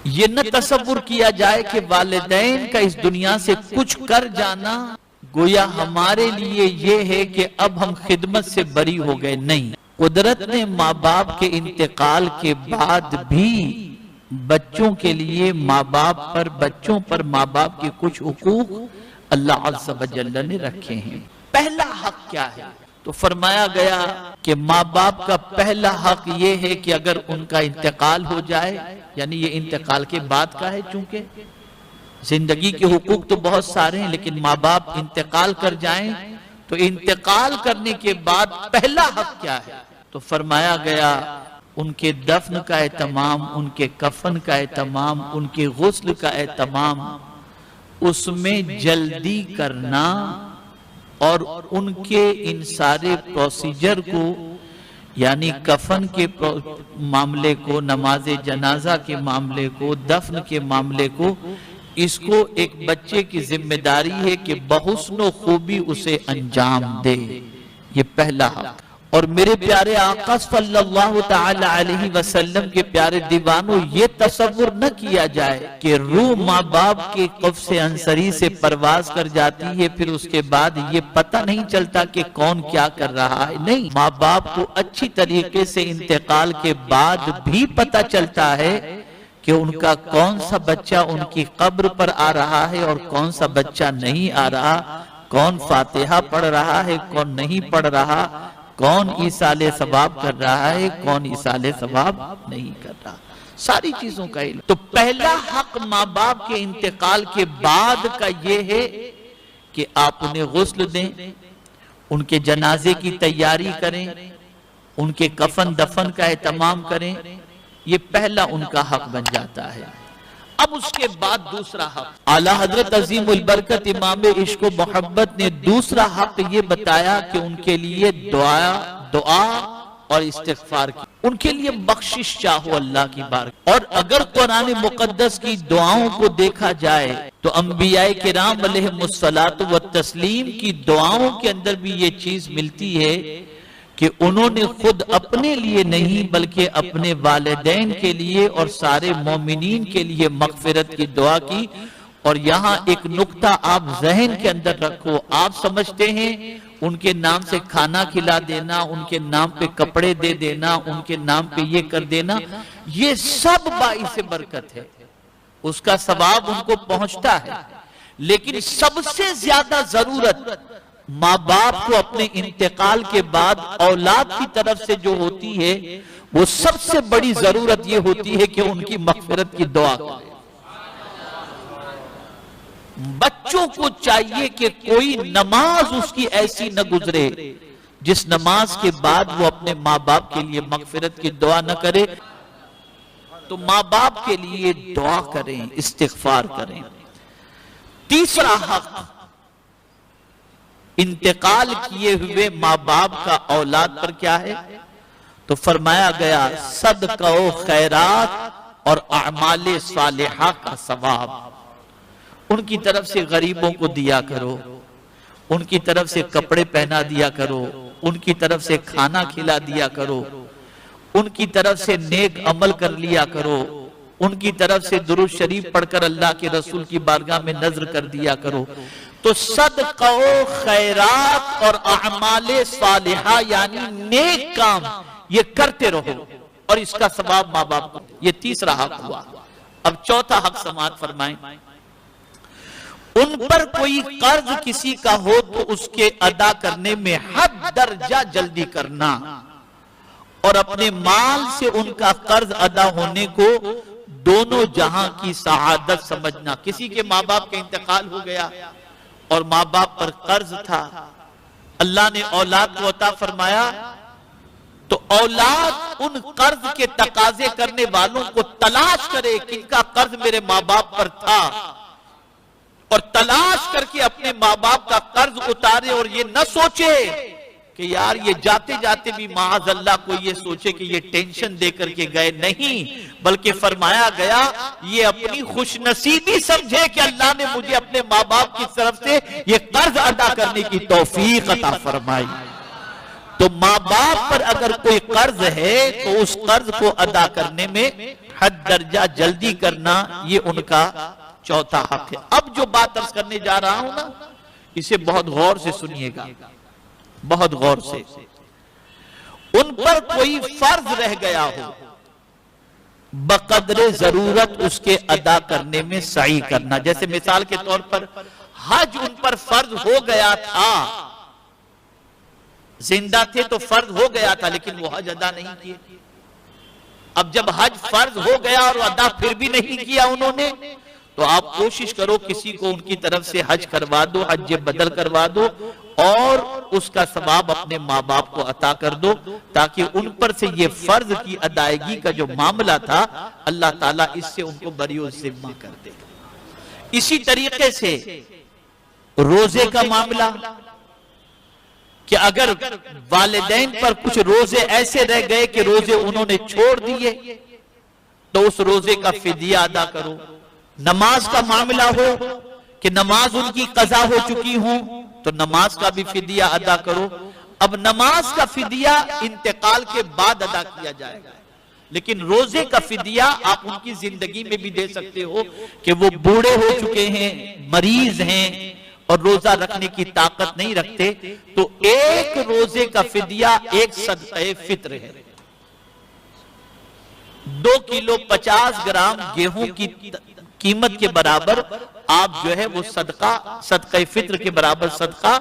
یہ نہ تصور کیا جائے کہ والدین کا اس دنیا سے کچھ کر جانا گویا ہمارے لیے یہ ہے کہ اب ہم خدمت سے بری ہو گئے. نہیں، قدرت نے ماں باپ کے انتقال کے بعد بھی بچوں کے لیے بچوں پر ماں باپ کے کچھ حقوق اللہ عز و جل نے رکھے ہیں. پہلا حق کیا ہے؟ تو فرمایا گیا کہ ماں باپ کا پہلا حق یہ ہے کہ اگر ان کا انتقال ہو جائے، یعنی یہ انتقال کے بعد کا ہے، چونکہ زندگی کے حقوق تو بہت سارے ہیں، لیکن ماں باپ انتقال کر جائیں تو انتقال کرنے کے بعد پہلا حق کیا ہے؟ تو فرمایا گیا ان کے دفن کا اہتمام، ان کے کفن کا اہتمام، ان کے غسل کا اہتمام، اس میں جلدی کرنا اور ان کے ان سارے پروسیجر کو، یعنی کفن کے معاملے کو، نماز جنازہ کے معاملے کو، دفن کے معاملے کو، اس کو ایک بچے کی ذمہ داری ہے کہ بحسن و خوبی اسے انجام دے. یہ پہلا حق. اور میرے پیارے آقا صلی اللہ تعالی علیہ وسلم کے پیارے دیوانوں، یہ تصور نہ کیا جائے کہ روح ماں باپ کے قفس انصری سے پرواز کر جاتی ہے، پھر اس کے بعد یہ پتہ نہیں چلتا کہ کون کیا کر رہا ہے. نہیں، ماں باپ کو اچھی طریقے سے انتقال کے بعد بھی پتہ چلتا ہے کہ ان کا کون سا بچہ ان کی قبر پر آ رہا ہے اور کون سا بچہ نہیں آ رہا، کون فاتحہ پڑھ رہا ہے، کون نہیں پڑھ رہا، کون ایصال ثواب کر رہا ہے، کون ایصال ثواب نہیں کر رہا. ساری چیزوں کا علم. تو پہلا حق ماں باپ کے انتقال کے بعد کا یہ ہے کہ آپ انہیں غسل دیں، ان کے جنازے کی تیاری کریں، ان کے کفن دفن کا اہتمام کریں. یہ پہلا ان کا حق بن جاتا ہے. اب اس کے بعد دوسرا حق، اعلیٰ حضرت عظیم البرکت امام عشق و محبت نے دوسرا حق یہ بتایا کہ ان کے لیے دعا اور استغفار کی، ان کے لیے بخشش چاہو اللہ کی بارگاہ. اور اگر قرآن مقدس کی دعاؤں کو دیکھا جائے تو انبیاء کرام علیہم الصلاۃ والتسلیم کی دعاؤں کے اندر بھی یہ چیز ملتی ہے کہ انہوں نے خود اپنے لیے نہیں بلکہ اپنے والدین کے لیے اور سارے مومنین کے لیے مغفرت کی دعا کی. اور یہاں ایک نقطہ آپ ذہن کے اندر رکھو، آپ سمجھتے ہیں ان کے نام سے کھانا کھلا دینا، ان کے نام پہ کپڑے دے دینا، ان کے نام پہ یہ کر دینا، یہ سب باعث برکت ہے، اس کا ثواب ان کو پہنچتا ہے. لیکن سب سے زیادہ ضرورت ماں باپ کو اپنے انتقال کے بعد اولاد کی طرف سے جو ہوتی ہے، وہ سب سے بڑی ضرورت یہ ہوتی ہے کہ ان کی مغفرت کی دعا کرے. بچوں کو چاہیے کہ کوئی نماز اس کی ایسی نہ گزرے جس نماز کے بعد وہ اپنے ماں باپ کے لیے مغفرت کی دعا نہ کرے. تو ماں باپ کے لیے دعا کریں، استغفار کریں. تیسرا حق، انتقال کیے ہوئے ماں باپ کا اولاد پر کیا ہے؟ تو فرمایا گیا صدقہ و خیرات اور اعمال صالحہ کا ثواب. ان کی طرف سے غریبوں کو دیا کرو، ان کی طرف سے کپڑے پہنا دیا کرو، ان کی طرف سے کھانا کھلا دیا کرو، ان کی طرف سے نیک عمل کر لیا کرو، ان کی طرف سے درود شریف پڑھ کر اللہ کے رسول کی بارگاہ میں نذر کر دیا کرو. تو صدقہ و خیرات اور اعمال صالحہ یعنی نیک کام یہ کرتے رہو اور اس کا ثواب ماں باپ کو. یہ تیسرا حق ہوا. اب چوتھا حق سماعت فرمائیں. ان پر کوئی قرض کسی کا ہو تو اس کے ادا کرنے میں حد درجہ جلدی کرنا اور اپنے مال سے ان کا قرض ادا ہونے کو دونوں جہاں کی سعادت سمجھنا. کسی کے ماں باپ کا انتقال ہو گیا اور ماں باپ پر قرض تھا، اللہ نے اولاد کو عطا فرمایا تو اولاد ان قرض کے تقاضے کرنے والوں کو تلاش کرے کہ ان کا قرض میرے ماں باپ پر تھا، اور تلاش کر کے اپنے ماں باپ کا قرض اتارے. اور یہ نہ سوچے کہ یار یہ جاتے جاتے بھی معاذ اللہ کو یہ سوچے کہ یہ ٹینشن دے کر کے گئے. نہیں، بلکہ فرمایا گیا یہ اپنی خوش نصیبی سمجھے کہ اللہ نے مجھے اپنے ماں باپ کی طرف سے یہ قرض ادا کرنے کی توفیق عطا فرمائی. تو ماں باپ پر اگر کوئی قرض ہے تو اس قرض کو ادا کرنے میں حد درجہ جلدی کرنا یہ ان کا چوتھا حق ہے۔ اب جو بات عرض کرنے جا رہا ہوں نا، اسے بہت غور سے سنیے گا، بہت غور سے۔ ان پر کوئی فرض رہ گیا ہو، بقدر ضرورت اس کے ادا کرنے میں سعی کرنا۔ جیسے مثال کے طور پر حج ان پر فرض ہو گیا تھا، زندہ تھے تو فرض ہو گیا تھا، لیکن وہ حج ادا نہیں کیے۔ اب جب حج فرض ہو گیا اور ادا پھر بھی نہیں کیا انہوں نے، تو آپ کوشش کرو کسی کو ان کی طرف سے حج کروا دو، حج بدل کروا دو، اور اس کا ثواب اپنے ماں باپ کو عطا کر دو، تاکہ ان پر سے یہ فرض کی ادائیگی کا جو معاملہ تھا اللہ تعالیٰ اس سے ان کو بری الذمہ کر دے۔ اسی طریقے سے روزے کا معاملہ، کہ اگر والدین پر کچھ روزے ایسے رہ گئے کہ روزے انہوں نے چھوڑ دیے تو اس روزے کا فدیہ ادا کرو۔ نماز کا معاملہ ہو کہ نماز ان کی قضا ہو چکی ہوں تو نماز کا بھی فدیہ ادا کرو۔ اب نماز کا فدیہ انتقال کے بعد ادا کیا جائے گا، لیکن روزے کا فدیہ آپ ان کی زندگی میں بھی دے سکتے ہو کہ وہ بوڑھے ہو چکے ہیں، مریض ہیں اور روزہ رکھنے کی طاقت نہیں رکھتے، تو ایک روزے کا فدیہ ایک صدقہ فطر ہے۔ 2 کلو 50 گرام گیہوں کی قیمت کے برابر آپ جو ہے وہ صدقہ فطر کے برابر صدقہ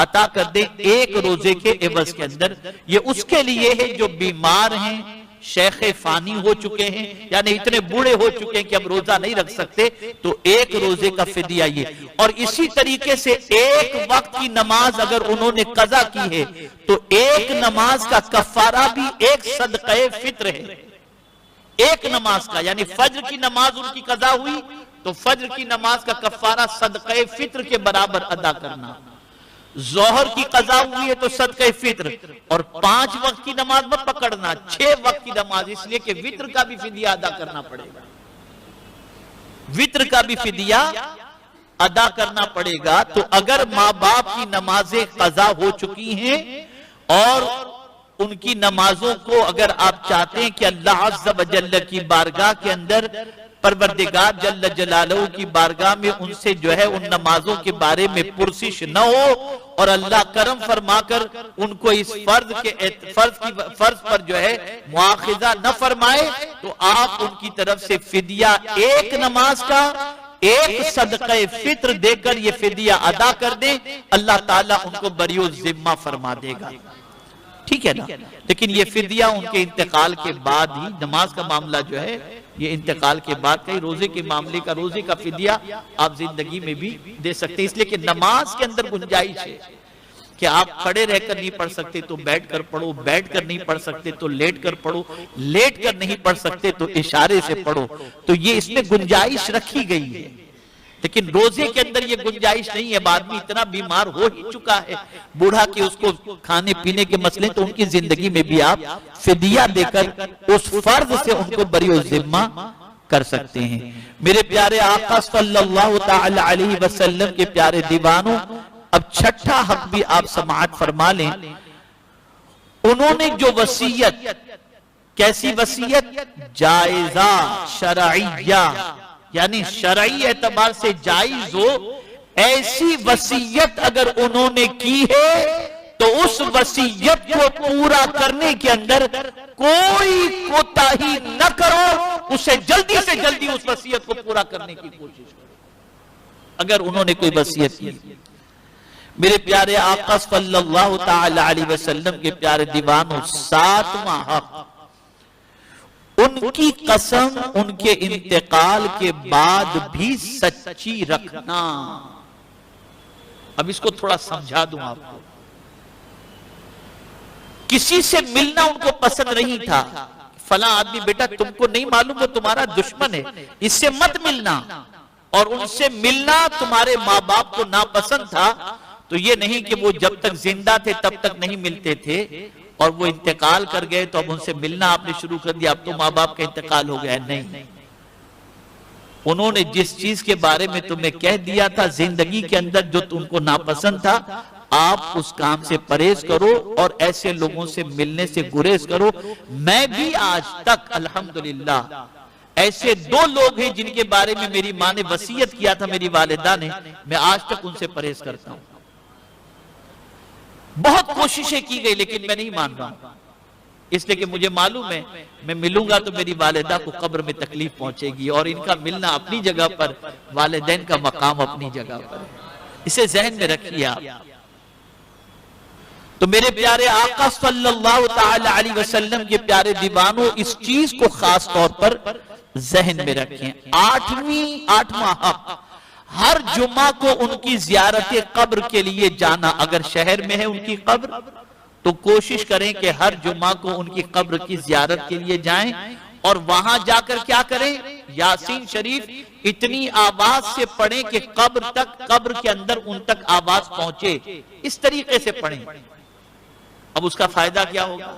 عطا کر دیں ایک روزے کے عوض کے اندر۔ یہ اس کے لیے ہے جو بیمار ہیں، شیخ فانی ہو چکے ہیں، یعنی اتنے بوڑھے ہو چکے ہیں کہ اب روزہ نہیں رکھ سکتے، تو ایک روزے کا فدیہ یہ۔ اور اسی طریقے سے ایک وقت کی نماز اگر انہوں نے قضا کی ہے تو ایک نماز کا کفارہ بھی ایک صدقہ فطر ہے۔ ایک نماز کا، یعنی فجر کی نماز ان کی قضا ہوئی تو فجر کی نماز کا کفارہ صدقہ فطر کے برابر ادا کرنا۔ ظہر کی قضا ہوئی ہے تو صدقہ فطر، اور 5 وقت کی نماز مت پکڑنا، 6 وقت کی نماز، اس لیے کہ وطر کا بھی فدیہ ادا کرنا پڑے گا۔ وطر کا بھی فدیہ ادا کرنا پڑے گا۔ تو اگر ماں باپ کی نمازیں قضا ہو چکی ہیں اور ان کی نمازوں کو اگر آپ چاہتے ہیں کہ اللہ عز و جل کی بارگاہ کے اندر، پروردگار جل جلالہ کی بارگاہ میں ان سے جو ہے ان نمازوں کے بارے میں پرسش نہ ہو اور اللہ کرم فرما کر ان کو اس فرض پر جو ہے مواخذہ نہ فرمائے، تو آپ ان کی طرف سے فدیہ ایک نماز کا ایک صدقہ فطر دے کر یہ فدیہ ادا کر دیں، اللہ تعالیٰ ان کو بری الذمہ فرما دے گا۔ ٹھیک ہے نا؟ لیکن یہ فدیہ ان کے انتقال کے بعد ہی، نماز کا معاملہ جو ہے یہ انتقال کے بعد کا ہی، روزے کے معاملے کا، روزے کا فدیہ آپ زندگی میں بھی دے سکتے ہیں، اس لیے کہ نماز کے اندر گنجائش ہے کہ آپ کھڑے رہ کر نہیں پڑھ سکتے تو بیٹھ کر پڑھو، بیٹھ کر نہیں پڑھ سکتے تو لیٹ کر پڑھو، لیٹ کر نہیں پڑھ سکتے تو اشارے سے پڑھو، تو یہ اس میں گنجائش رکھی گئی ہے۔ لیکن روزے کے اندر یہ گنجائش نہیں ہے، آدمی اتنا بیمار ہو ہی چکا ہے بوڑھا کہ اس کو کھانے پینے کے مسئلے، تو ان کی زندگی میں بھی آپ فدیہ دے کر اس فرض سے ان کو بری الذمہ کر سکتے ہیں۔ میرے پیارے آقا صلی اللہ تعالی علیہ وسلم کے پیارے دیوانوں، اب چھٹا حق بھی آپ سماعت فرما لیں۔ انہوں نے جو وصیت، کیسی وصیت؟ جائزہ شرعیہ، یعنی شرعی اعتبار سے جائز ہو، ایسی وصیت اگر انہوں نے کی ہے تو اس وصیت کو پورا کرنے کے اندر کوئی کوتاہی نہ کرو، اسے جلدی سے جلدی اس وصیت کو پورا کرنے کی کوشش کرو اگر انہوں نے کوئی وصیت کی۔ میرے پیارے آقا صلی اللہ تعالی علیہ وسلم کے پیارے دیوانوں، 7واں حق، ان کی قسم ان کے انتقال کے بعد بھی سچی رکھنا۔ اب اس کو تھوڑا سمجھا دوں آپ کو۔ کسی سے ملنا ان کو پسند نہیں تھا، فلاں آدمی بیٹا تم کو نہیں معلوم وہ تمہارا دشمن ہے، اس سے مت ملنا، اور ان سے ملنا تمہارے ماں باپ کو ناپسند تھا، تو یہ نہیں کہ وہ جب تک زندہ تھے تب تک نہیں ملتے تھے اور وہ انتقال کر گئے تو اب ان سے ملنا آپ نے شروع کر دیا، اب تو ماں باپ کا انتقال ہو گیا۔ نہیں، انہوں نے جس چیز کے بارے میں تمہیں کہہ دیا تھا زندگی کے اندر جو تم کو ناپسند تھا، آپ اس کام سے پرہیز کرو اور ایسے لوگوں سے ملنے سے گریز کرو۔ میں بھی آج تک الحمدللہ ایسے 2 لوگ ہیں جن کے بارے میں میری ماں نے وصیت کیا تھا، میری والدہ نے، میں آج تک ان سے پرہیز کرتا ہوں۔ بہت کوششیں کی گئی لیکن میں نہیں مان رہا ہوں، اس لیے کہ مجھے معلوم ہے میں ملوں گا تو میری والدہ کو قبر میں تکلیف پہنچے گی، اور ان کا ملنا اپنی جگہ پر، والدین کا مقام اپنی جگہ پر ہے، اسے ذہن میں رکھیے آپ۔ تو میرے پیارے آقا صلی اللہ تعالی علیہ وسلم کے پیارے دیوانوں، اس چیز کو خاص طور پر ذہن میں رکھیں۔ 8واں حق، ہر جمعہ کو ان کی زیارت قبر کے لیے جانا۔ اگر شہر میں ہے ان کی قبر تو کوشش کریں کہ ہر جمعہ کو ان کی قبر کی زیارت کے لیے جائیں، اور وہاں جا کر کیا کریں؟ یاسین شریف اتنی آواز سے پڑھیں کہ قبر کے اندر ان تک آواز پہنچے، اس طریقے سے پڑھیں۔ اب اس کا فائدہ کیا ہوگا؟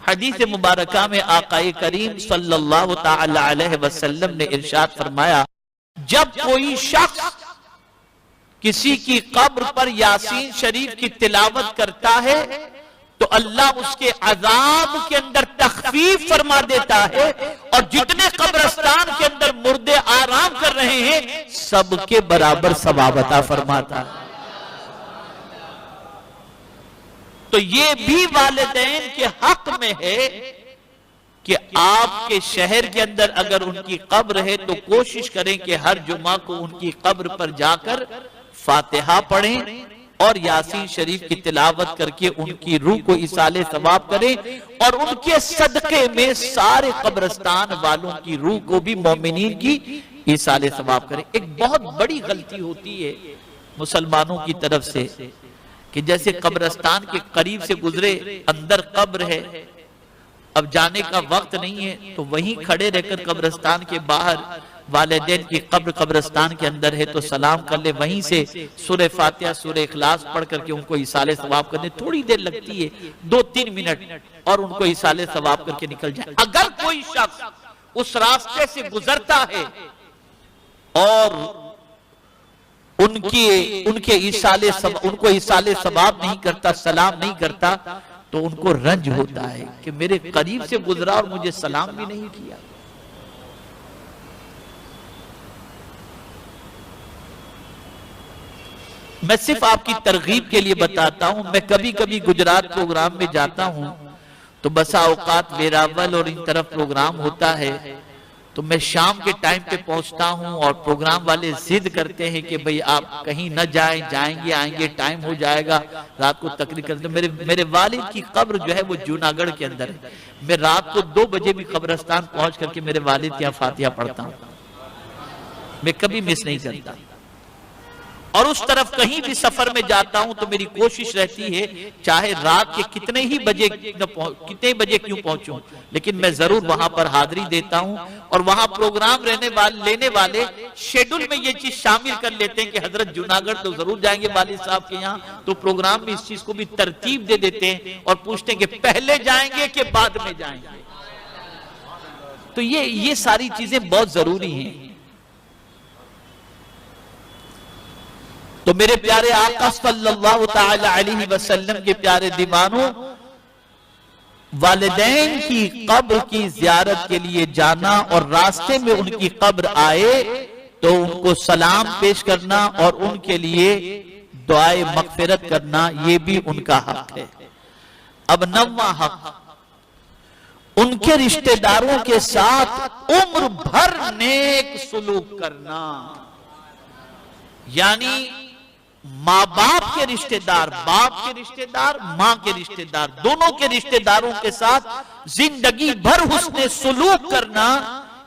حدیث مبارکہ میں آقا کریم صلی اللہ تعالی علیہ وسلم نے ارشاد فرمایا، جب کوئی شخص کسی کی قبر پر یاسین شریف کی تلاوت کرتا ہے تو اللہ اس کے عذاب کے اندر تخفیف فرما دیتا ہے، اور جتنے قبرستان کے اندر مردے آرام کر رہے ہیں سب کے برابر ثواب عطا فرماتا ہے۔ تو یہ بھی والدین کے حق میں ہے کہ آپ کے شہر کے اندر اگر ان کی قبر ہے تو کوشش کریں کہ ہر جمعہ کو ان کی قبر پر جا کر فاتحہ پڑھیں اور یاسین شریف کی تلاوت کر کے ان کی روح کو ایصال ثواب کریں، اور ان کے صدقے میں سارے قبرستان والوں کی روح کو بھی، مومنین کی، ایصال ثواب کریں۔ ایک بہت بڑی غلطی ہوتی ہے مسلمانوں کی طرف سے کہ جیسے قبرستان کے قریب سے گزرے، اندر قبر ہے، اب جانے کا وقت نہیں ہے تو وہیں کھڑے رہ کر قبرستان کے باہر، والدین کی قبر قبرستان کے اندر ہے تو سلام کر لے، وہیں سے سورہ فاتحہ سورہ اخلاص پڑھ کر کے ان کو ایصال ثواب کرنے تھوڑی دیر لگتی ہے، 2-3 منٹ، اور ان کو ایصال ثواب کر کے نکل جائے۔ اگر کوئی شخص اس راستے سے گزرتا ہے اور ان کو ایصال ثواب نہیں کرتا، سلام نہیں کرتا، تو ان کو رنج ہوتا ہے کہ میرے قریب سے گزرا اور مجھے سلام بھی نہیں کیا۔ میں صرف آپ کی ترغیب کے لیے بتاتا ہوں، میں کبھی کبھی گجرات پروگرام میں جاتا ہوں تو بسا اوقات ویراول اور ان طرف پروگرام ہوتا ہے تو میں شام کے ٹائم پہ پہنچتا ہوں، اور پروگرام والے ضد کرتے ہیں کہ بھئی آپ کہیں نہ جائیں، جائیں گے آئیں گے ٹائم ہو جائے گا، رات کو تقریر کرتے ہیں۔ میرے والد کی قبر جو ہے وہ جوناگڑھ کے اندر ہے، میں رات کو 2 بجے بھی قبرستان پہنچ کر کے میرے والد کی فاتحہ پڑھتا ہوں، میں کبھی مس نہیں کرتا۔ اور اس طرف کہیں بھی سفر میں جاتا ہوں تو میری کوشش رہتی ہے چاہے رات کے کتنے بجے کیوں پہنچوں، لیکن میں ضرور وہاں پر حاضری دیتا ہوں، اور وہاں پروگرام لینے والے شیڈول میں یہ چیز شامل کر لیتے ہیں کہ حضرت جوناگڑھ تو ضرور جائیں گے والد صاحب کے یہاں، تو پروگرام میں اس چیز کو بھی ترتیب دے دیتے ہیں اور پوچھتے ہیں کہ پہلے جائیں گے کہ بعد میں جائیں گے۔ تو یہ ساری چیزیں بہت ضروری ہیں۔ تو میرے پیارے آقا صلی اللہ تعالی علیہ وسلم کے پیارے دیوانوں، والدین کی قبر کی زیارت کے لیے جانا اور راستے میں ان کی قبر آئے تو ان کو سلام پیش کرنا اور ان کے لیے دعائے مغفرت کرنا، یہ بھی ان کا حق ہے۔ اب 9واں حق، ان کے رشتہ داروں کے ساتھ عمر بھر نیک سلوک کرنا، یعنی ماں باپ کے رشتہ دار، باپ کے رشتہ دار، ماں کے رشتہ دار، دونوں کے رشتہ داروں کے ساتھ زندگی بھر حسن سلوک کرنا،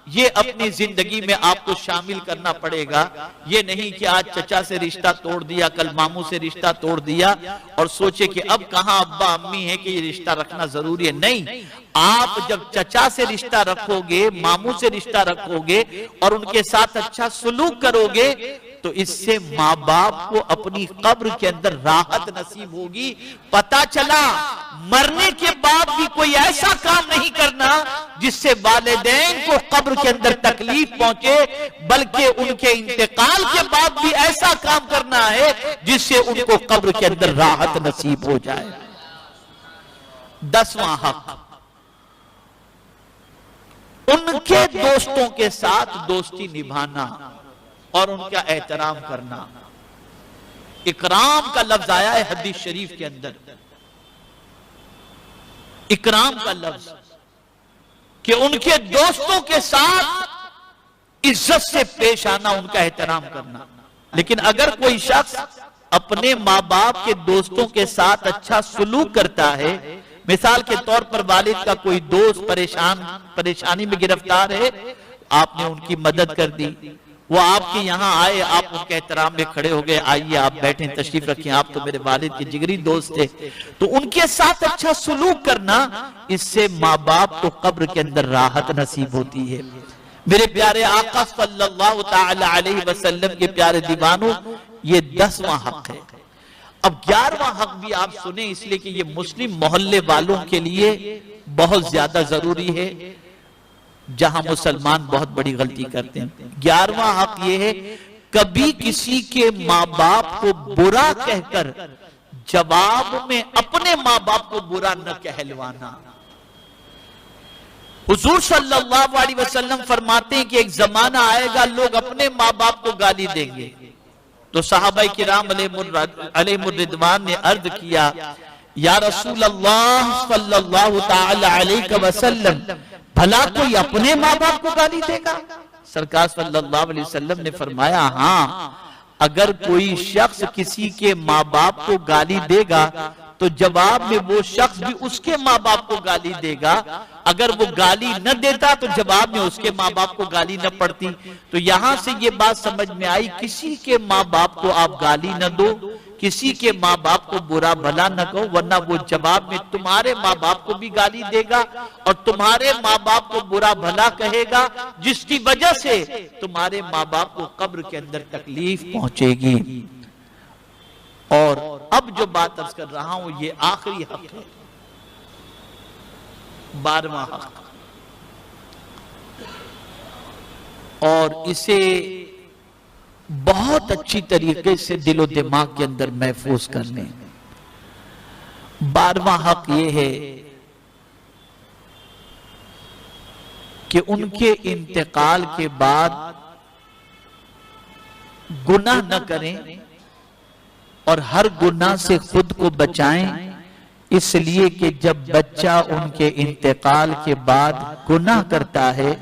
یہ اپنی زندگی میں آپ کو شامل کرنا پڑے گا۔ یہ نہیں کہ آج چچا سے رشتہ توڑ دیا، کل ماموں سے رشتہ توڑ دیا اور سوچے کہ اب کہاں ابا امی ہے کہ یہ رشتہ رکھنا ضروری ہے۔ نہیں، آپ جب چچا سے رشتہ رکھو گے، ماموں سے رشتہ رکھو گے اور ان کے ساتھ اچھا سلوک کرو گے تو اس سے ماں باپ کو اپنی قبر کے اندر راحت نصیب ہوگی۔ پتہ چلا مرنے کے بعد بھی کوئی ایسا کام نہیں کرنا جس سے والدین کو قبر کے اندر تکلیف پہنچے، بلکہ ان کے انتقال کے بعد بھی ایسا کام کرنا ہے جس سے ان کو قبر کے اندر راحت نصیب ہو جائے۔ 10واں حق، ان کے دوستوں کے ساتھ دوستی نبھانا اور ان کا احترام کرنا. اکرام کا لفظ آیا ہے حدیث شریف کے اندر، اکرام کا لفظ، کہ ان کے دوستوں کے ساتھ عزت سے پیش آنا، ان کا احترام کرنا. لیکن اگر کوئی شخص اپنے ماں باپ کے دوستوں کے ساتھ اچھا سلوک کرتا ہے، مثال کے طور پر والد کا کوئی دوست پریشانی میں گرفتار ہے، آپ نے ان کی مدد کر دی، وہ آپ کے یہاں آئے، آپ ان کے احترام میں کھڑے ہو گئے، آئیے آپ بیٹھیں، تشریف رکھیں، آپ تو میرے والد کے جگری دوست تھے، تو ان کے ساتھ اچھا سلوک کرنا، اس سے ماں باپ کو قبر کے اندر راحت نصیب ہوتی ہے. میرے پیارے آقا صلی اللہ تعالی علیہ وسلم کے پیارے دیوانوں، یہ 10واں حق ہے. اب 11واں حق بھی آپ سنیں، اس لیے کہ یہ مسلم محلے والوں کے لیے بہت زیادہ ضروری ہے، جہاں مسلمان بہت بڑی غلطی کرتے ہیں. 11واں حق یہ ہے، کبھی کسی کے ماں باپ کو برا کہہ کر جواب میں اپنے ماں باپ کو برا نہ کہلوانا. حضور صلی اللہ علیہ وسلم فرماتے ہیں کہ ایک زمانہ آئے گا لوگ اپنے ماں باپ کو گالی دیں گے. تو صحابہ کرام علیہ الرضوان نے عرض کیا، یا رسول اللہ صلی اللہ تعالی علیہ وسلم، بھلا کوئی اپنے ماں باپ کو گالی دے گا؟ سرکار صلی اللہ علیہ وسلم نے فرمایا، ہاں، اگر کوئی شخص کسی کے ماں باپ کو گالی دے گا تو جواب میں وہ شخص بھی اس کے ماں باپ کو گالی دے گا. اگر وہ گالی نہ دیتا تو جواب میں اس کے ماں باپ کو گالی نہ پڑتی. تو یہاں سے یہ بات سمجھ میں آئی، کسی کے ماں باپ کو آپ گالی نہ دو، کسی کے ماں باپ کو برا بھلا نہ کہو، ورنہ وہ جواب میں تمہارے ماں باپ کو بھی گالی دے گا اور تمہارے ماں باپ کو برا بھلا کہے گا، جس کی وجہ سے تمہارے ماں باپ کو قبر کے اندر تکلیف پہنچے گی. اور اب جو بات عرض کر رہا ہوں یہ آخری حق ہے، 12واں حق، اور اسے بہت اچھی طریقے سے دل و دماغ کے اندر محفوظ کر لیں. 12واں حق یہ ہے کہ ان کے انتقال کے بعد گناہ نہ کریں اور ہر گناہ سے خود کو بچائیں، اس لیے کہ جب بچہ ان کے انتقال کے بعد گناہ کرتا ہے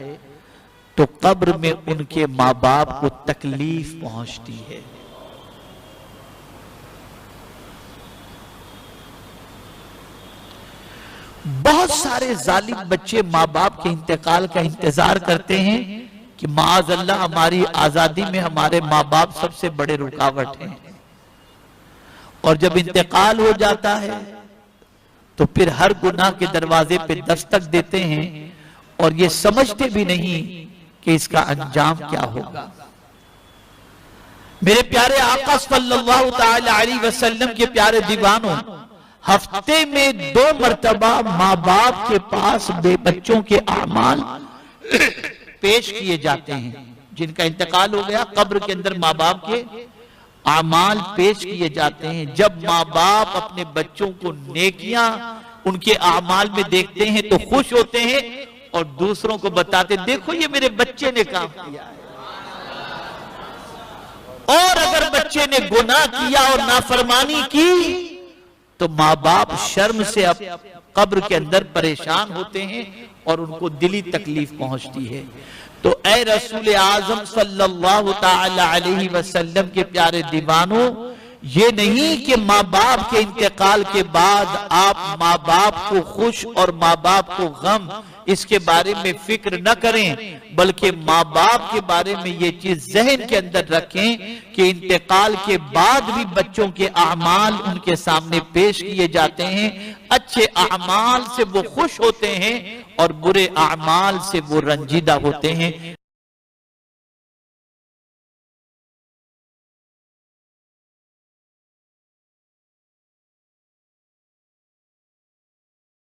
تو قبر میں ان کے ماں باپ کو تکلیف پہنچتی ہے. بہت سارے ظالم بچے ماں باپ کے انتقال کا انتظار کرتے ہیں کہ معاذ اللہ ہماری آزادی میں ہمارے ماں باپ سب سے بڑے رکاوٹ ہیں، اور جب انتقال ہو جاتا ہے تو پھر ہر گناہ کے دروازے پہ دستک دیتے ہیں اور یہ سمجھتے بھی نہیں کہ اس کا انجام کیا ہوگا. میرے پیارے آقا صلی اللہ تعالی علیہ وسلم کے پیارے دیوانوں، ہفتے میں 2 مرتبہ ماں باپ کے پاس بے بچوں کے اعمال پیش کیے جاتے ہیں. جن کا انتقال ہو گیا قبر کے اندر ماں باپ کے اعمال پیش کیے جاتے ہیں. جب ماں باپ اپنے بچوں کو نیکیاں ان کے اعمال میں دیکھتے ہیں تو خوش ہوتے ہیں اور دوسروں کو بتاتے، دیکھو یہ میرے بچے نے کام کیا ہے. اور اگر بچے نے گناہ کیا اور نافرمانی کی تو ماں باپ شرم سے اب قبر کے اندر پریشان ہوتے ہیں اور ان کو دلی تکلیف پہنچتی ہے. تو اے رسول اعظم صلی اللہ تعالی علیہ وسلم کے پیارے دیوانوں، یہ نہیں کہ ماں باپ کے انتقال کے بعد آپ ماں باپ کو خوش اور ماں باپ کو غم، اس کے بارے میں فکر نہ کریں، بلکہ ماں باپ کے بارے میں یہ چیز ذہن کے اندر رکھیں کہ انتقال کے بعد بھی بچوں کے اعمال ان کے سامنے پیش کیے جاتے ہیں. اچھے اعمال سے وہ خوش ہوتے ہیں اور برے اعمال سے وہ رنجیدہ ہوتے ہیں.